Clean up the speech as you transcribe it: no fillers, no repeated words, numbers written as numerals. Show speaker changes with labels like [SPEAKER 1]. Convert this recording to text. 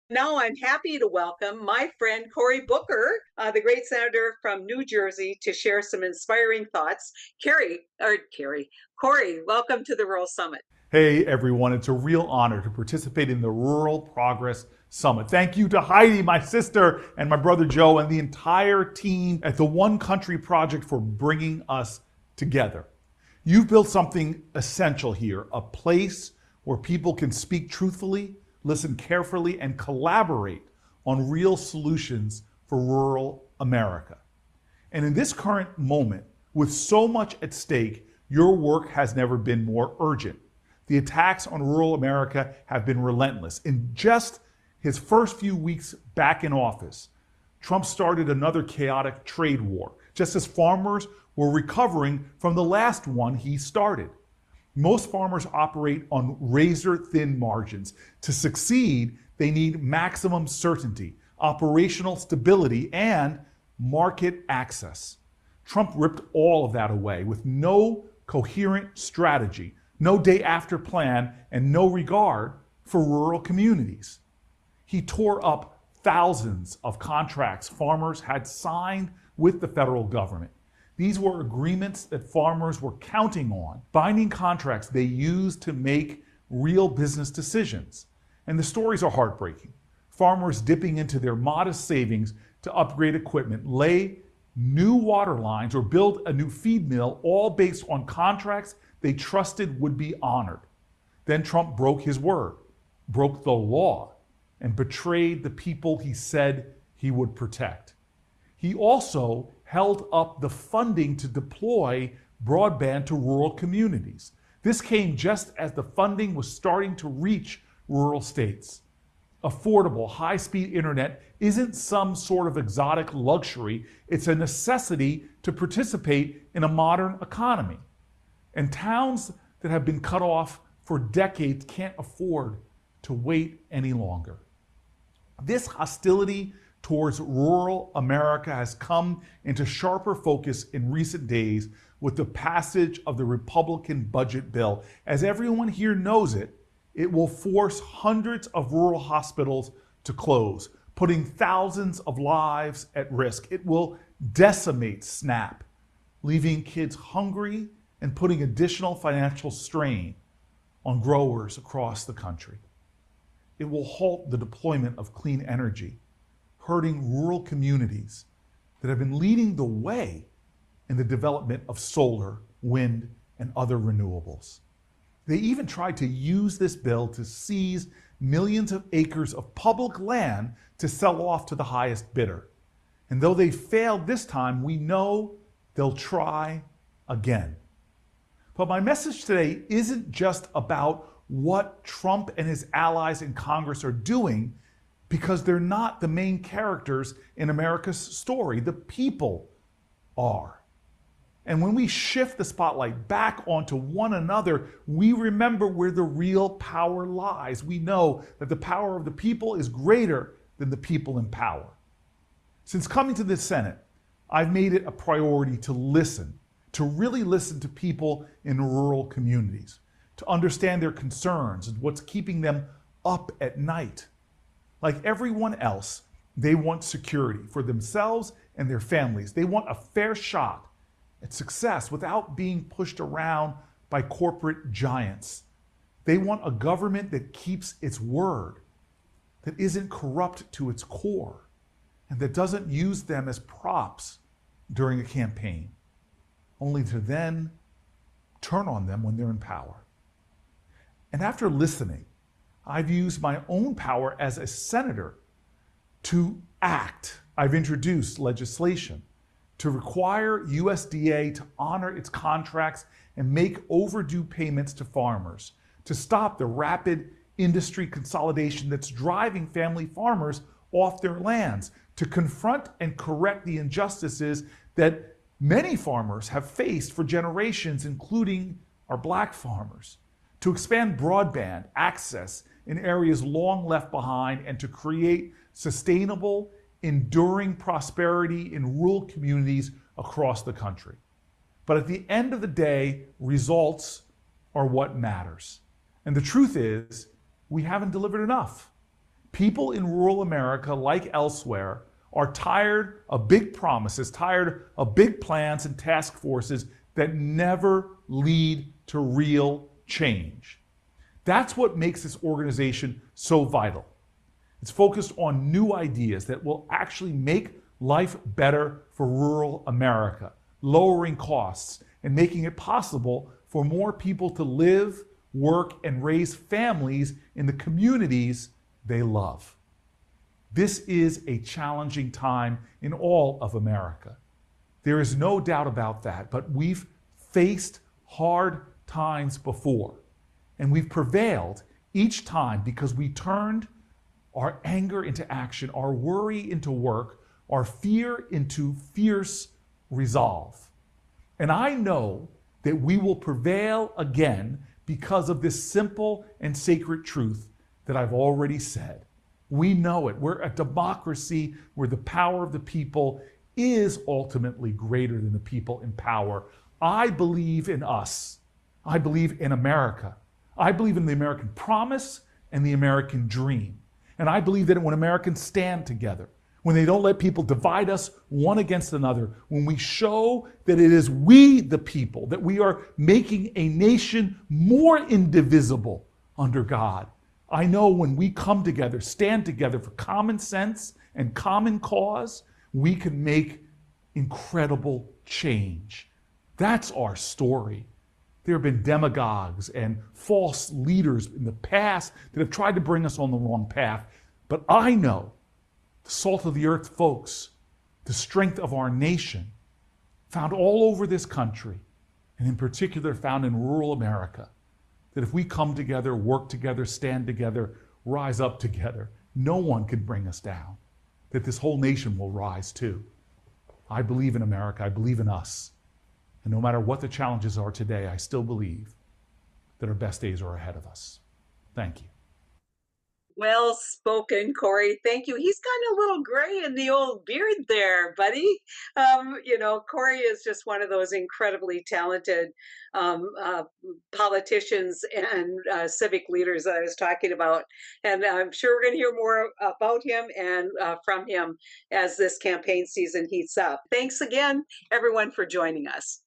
[SPEAKER 1] Now I'm happy to welcome my friend Cory Booker, the great senator from New Jersey, to share some inspiring thoughts. Cory, welcome to the Rural Summit.
[SPEAKER 2] Hey everyone, it's a real honor to participate in the Rural Progress Summit. Thank you to Heidi, my sister, and my brother Joe, and the entire team at the One Country Project for bringing us together. You've built something essential here, a place where people can speak truthfully, listen carefully, and collaborate on real solutions for rural America. And in this current moment, with so much at stake, your work has never been more urgent. The attacks on rural America have been relentless. In just his first few weeks back in office, Trump started another chaotic trade war, just as farmers were recovering from the last one he started. Most farmers operate on razor-thin margins. To succeed, they need maximum certainty, operational stability, and market access. Trump ripped all of that away with no coherent strategy, no day-after plan, and no regard for rural communities. He tore up thousands of contracts farmers had signed with the federal government. These were agreements that farmers were counting on, binding contracts they used to make real business decisions. And the stories are heartbreaking. Farmers dipping into their modest savings to upgrade equipment, lay new water lines, or build a new feed mill, all based on contracts they trusted would be honored. Then Trump broke his word, broke the law, and betrayed the people he said he would protect. He also held up the funding to deploy broadband to rural communities. This came just as the funding was starting to reach rural states. Affordable, high-speed internet isn't some sort of exotic luxury. It's a necessity to participate in a modern economy. And towns that have been cut off for decades can't afford to wait any longer. This hostility towards rural America has come into sharper focus in recent days with the passage of the Republican budget bill. As everyone here knows it will force hundreds of rural hospitals to close, putting thousands of lives at risk. It will decimate SNAP, leaving kids hungry and putting additional financial strain on growers across the country. It will halt the deployment of clean energy, hurting rural communities that have been leading the way in the development of solar, wind, and other renewables. They even tried to use this bill to seize millions of acres of public land to sell off to the highest bidder. And though they failed this time, we know they'll try again. But my message today isn't just about what Trump and his allies in Congress are doing, because they're not the main characters in America's story. The people are. And when we shift the spotlight back onto one another, we remember where the real power lies. We know that the power of the people is greater than the people in power. Since coming to the Senate, I've made it a priority to listen, to really listen to people in rural communities, to understand their concerns and what's keeping them up at night. Like everyone else, they want security for themselves and their families. They want a fair shot at success without being pushed around by corporate giants. They want a government that keeps its word, that isn't corrupt to its core, and that doesn't use them as props during a campaign, only to then turn on them when they're in power. And after listening, I've used my own power as a senator to act. I've introduced legislation to require USDA to honor its contracts and make overdue payments to farmers, to stop the rapid industry consolidation that's driving family farmers off their lands, to confront and correct the injustices that many farmers have faced for generations, including our Black farmers, to expand broadband access in areas long left behind, and to create sustainable, enduring prosperity in rural communities across the country. But at the end of the day, results are what matters. And the truth is, we haven't delivered enough. People in rural America, like elsewhere, are tired of big promises, tired of big plans and task forces that never lead to real change. That's what makes this organization so vital. It's focused on new ideas that will actually make life better for rural America, lowering costs and making it possible for more people to live, work, and raise families in the communities they love. This is a challenging time in all of America. There is no doubt about that, but we've faced hard times before, and we've prevailed each time because we turned our anger into action, our worry into work, our fear into fierce resolve. And I know that we will prevail again because of this simple and sacred truth that I've already said. We know it. We're a democracy where the power of the people is ultimately greater than the people in power. I believe in us. I believe in America. I believe in the American promise and the American dream. And I believe that when Americans stand together, when they don't let people divide us one against another, when we show that it is we, the people, that we are making a nation more indivisible under God. I know when we come together, stand together for common sense and common cause, we can make incredible change. That's our story. There have been demagogues and false leaders in the past that have tried to bring us on the wrong path. But I know the salt of the earth folks, the strength of our nation, found all over this country, and in particular found in rural America, that if we come together, work together, stand together, rise up together, no one can bring us down, that this whole nation will rise too. I believe in America. I believe in us. And no matter what the challenges are today, I still believe that our best days are ahead of us. Thank you.
[SPEAKER 1] Well spoken, Cory. Thank you. He's gotten a little gray in the old beard there, buddy. Cory is just one of those incredibly talented politicians and civic leaders that I was talking about. And I'm sure we're going to hear more about him and from him as this campaign season heats up. Thanks again, everyone, for joining us.